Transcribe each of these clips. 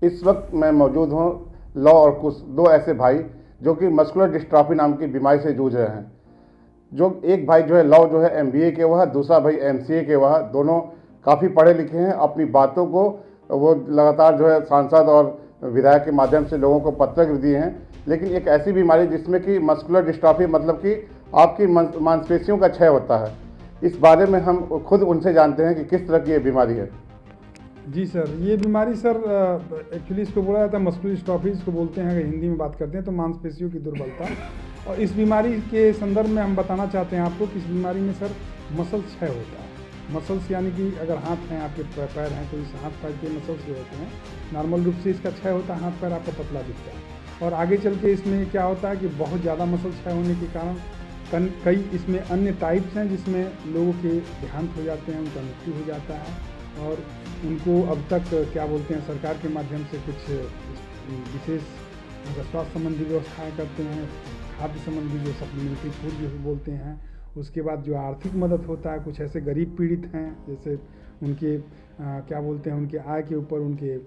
इस वक्त मैं मौजूद हूँ लौ और कुछ दो ऐसे भाई जो कि मस्कुलर डिस्ट्रॉफी नाम की बीमारी से जूझ रहे हैं। जो एक भाई जो है लौ जो है एमबीए के हुआ है, दूसरा भाई एमसीए के हुआ है। दोनों काफ़ी पढ़े लिखे हैं। अपनी बातों को वो लगातार जो है सांसद और विधायक के माध्यम से लोगों को पत्र भी दिए हैं। लेकिन एक ऐसी बीमारी जिसमें कि मस्कुलर डिस्ट्रॉफी मतलब कि आपकी मांसपेशियों का क्षय होता है, इस बारे में हम खुद उनसे जानते हैं कि किस तरह की ये बीमारी है। जी सर, ये बीमारी सर एक्चुअली इसको बोला जाता है मस्कुलर डिस्ट्रॉफी, इसको बोलते हैं अगर हिंदी में बात करते हैं तो मांसपेशियों की दुर्बलता। और इस बीमारी के संदर्भ में हम बताना चाहते हैं आपको कि इस बीमारी में सर मसल क्षय होता है। मसल्स यानी कि अगर हाथ हैं आपके पैर हैं तो इस हाथ पैर के मसल्स जो होते हैं नॉर्मल रूप से इसका क्षय होता है, हाथ पैर आपका पतला दिखता है। और आगे चल के इसमें क्या होता है कि बहुत ज़्यादा मसल क्षय होने के कारण कई इसमें अन्य टाइप्स हैं जिसमें लोगों के देहांत हो जाते हैं, उनका मृत्यु हो जाता है। और उनको अब तक क्या बोलते हैं सरकार के माध्यम से कुछ विशेष स्वास्थ्य संबंधी व्यवस्थाएं करते हैं, खाद्य संबंधी जो सप्लीमेंट्री फूड जो बोलते हैं। उसके बाद जो आर्थिक मदद होता है, कुछ ऐसे गरीब पीड़ित हैं जैसे उनके क्या बोलते हैं उनके आय के ऊपर, उनके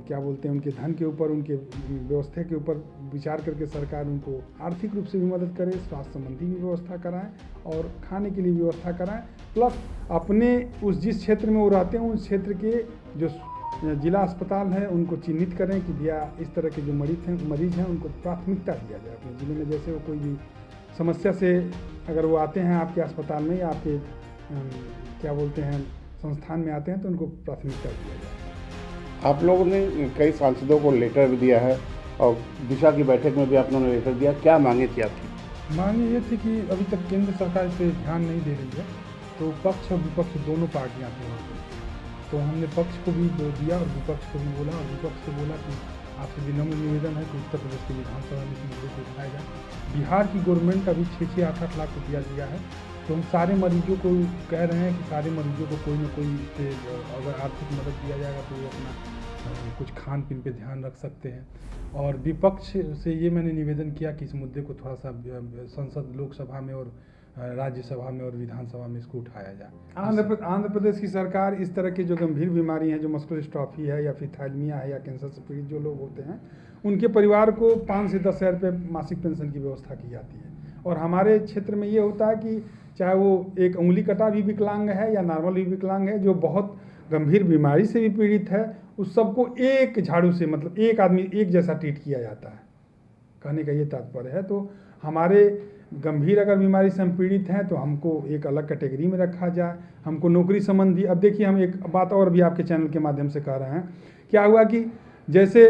क्या बोलते हैं उनके धन के ऊपर, उनके व्यवस्था के ऊपर विचार करके सरकार उनको आर्थिक रूप से भी मदद करे, स्वास्थ्य संबंधी भी व्यवस्था कराएं और खाने के लिए व्यवस्था कराएं। प्लस अपने उस जिस क्षेत्र में वो रहते हैं उस क्षेत्र के जो जिला अस्पताल है उनको चिन्हित करें कि भैया इस तरह के जो मरीज़ हैं उनको प्राथमिकता दिया जाए अपने ज़िले में। जैसे वो कोई भी समस्या से अगर वो आते हैं आपके अस्पताल में या आपके क्या बोलते हैं संस्थान में आते हैं तो उनको प्राथमिकता दिया जाए। आप लोगों ने कई सांसदों को लेटर भी दिया है और दिशा की बैठक में भी आप लोगों ने लेटर दिया, क्या मांगे थी आपकी? मांगे ये थी कि अभी तक केंद्र सरकार इस पर ध्यान नहीं दे रही है, तो पक्ष और विपक्ष दोनों पार्टियां थी वहाँ पर। तो हमने पक्ष को भी दिया और विपक्ष को भी बोला, और विपक्ष से बोला कि आपसे विनम्र निवेदन है कि उत्तर प्रदेश की विधानसभा में इस मुद्दे को उठाया जाए। बिहार की गवर्नमेंट अभी 6-8 लाख रुपया दिया है, तो हम सारे मरीजों को कह रहे हैं कि सारे मरीजों को कोई ना कोई अगर आर्थिक मदद दिया जाएगा तो वो अपना कुछ खान पीन पे ध्यान रख सकते हैं। और विपक्ष से ये मैंने निवेदन किया कि इस मुद्दे को थोड़ा सा संसद लोकसभा में और राज्यसभा में और विधानसभा में इसको उठाया जाए। आंध्र प्रदेश की सरकार इस तरह की जो गंभीर बीमारी हैं, जो मस्कुलर डिस्ट्रॉफी है या फिर थैलेमिया है या कैंसर से पीड़ित जो लोग होते हैं, उनके परिवार को 5 से 10 हज़ार रुपये मासिक पेंशन की व्यवस्था की जाती है। और हमारे क्षेत्र में ये होता है कि चाहे वो एक उंगली कटा भी विकलांग है या नॉर्मल भी विकलांग है, जो बहुत गंभीर बीमारी से भी पीड़ित है, उस सबको एक झाड़ू से मतलब एक आदमी एक जैसा ट्रीट किया जाता है, कहने का ये तात्पर्य है। तो हमारे गंभीर अगर बीमारी से हम पीड़ित हैं तो हमको एक अलग कैटेगरी में रखा जाए। हमको नौकरी संबंधी, अब देखिए हम एक बात और भी आपके चैनल के माध्यम से कह रहे हैं, क्या हुआ कि जैसे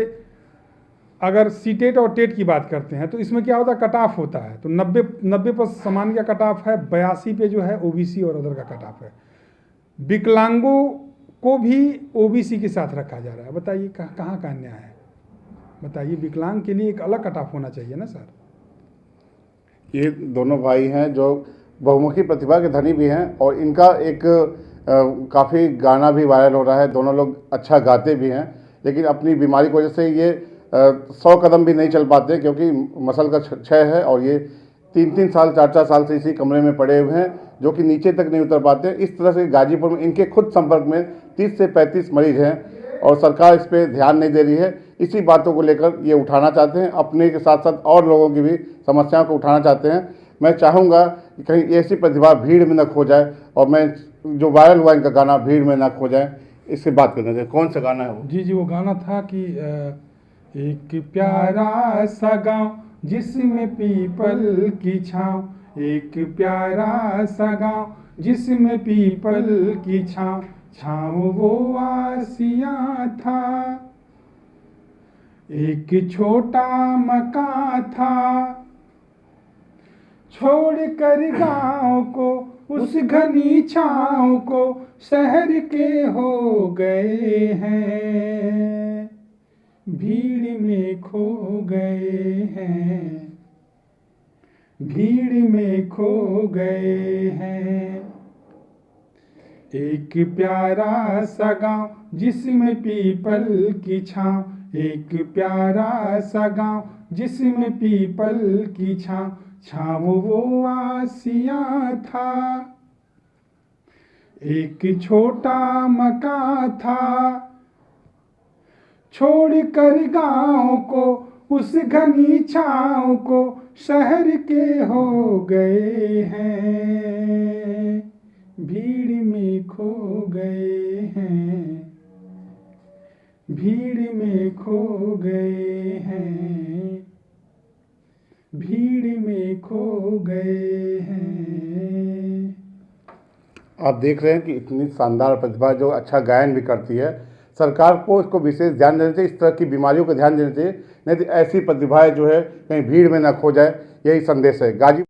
अगर सीटेट और टेट की बात करते हैं तो इसमें क्या होता है कट ऑफ होता है, तो 90 पर सामान्य का कट ऑफ है, 82 पे जो है ओबीसी और अदर का कट ऑफ है। विकलांगों को भी ओबीसी के साथ रखा जा रहा है। बताइए कहाँ का अन्याय है? बताइए, विकलांग के लिए एक अलग कट ऑफ होना चाहिए ना सर। ये दोनों भाई हैं जो बहुमुखी प्रतिभा के धनी भी हैं और इनका एक काफ़ी गाना भी वायरल हो रहा है। दोनों लोग अच्छा गाते भी हैं, लेकिन अपनी बीमारी की वजह से ये 100 कदम भी नहीं चल पाते क्योंकि मसल का क्षय है। और ये 3-3 साल 4-4 साल से इसी कमरे में पड़े हुए हैं जो कि नीचे तक नहीं उतर पाते। इस तरह से गाजीपुर में इनके खुद संपर्क में 30 से 35 मरीज हैं और सरकार इस पर ध्यान नहीं दे रही है। इसी बातों को लेकर ये उठाना चाहते हैं, अपने के साथ साथ और लोगों की भी समस्याओं को उठाना चाहते हैं। मैं चाहूँगा कि कहीं ऐसी प्रतिभा भीड़ में न खो जाए और मैं जो वायरल हुआ इनका गाना भीड़ में ना खो जाए, इससे बात करना चाहिए। कौन सा गाना है वो? जी, वो गाना था कि एक प्यारा सा गाँव जिसमें पीपल की छाँव, एक प्यारा सा गाँव जिसमें पीपल की छाँव, छाँव वो आसियाँ था, एक छोटा मकान था, छोड़ कर गाँव को उस घनी छाँव को शहर के हो गए हैं, भीड़ में खो गए हैं, भीड़ में खो गए हैं। एक प्यारा सा गाँव जिसमें पीपल की छाँव, एक प्यारा सा गाँव जिसमें पीपल की छाँव, छाँव वो आसियाँ था, एक छोटा मकान था, छोड़ कर गाँव को उस घनी छाँव को शहर के हो गए हैं, भीड़ में खो गए हैं, भीड़ में खो गए हैं, भीड़ में खो गए हैं। आप देख रहे हैं कि इतनी शानदार प्रतिभा जो अच्छा गायन भी करती है, सरकार को इसको विशेष ध्यान देना चाहिए, इस तरह की बीमारियों को ध्यान देना चाहिए, नहीं तो ऐसी प्रतिभाएं जो है कहीं भीड़ में ना खो जाए, यही संदेश है। गाजी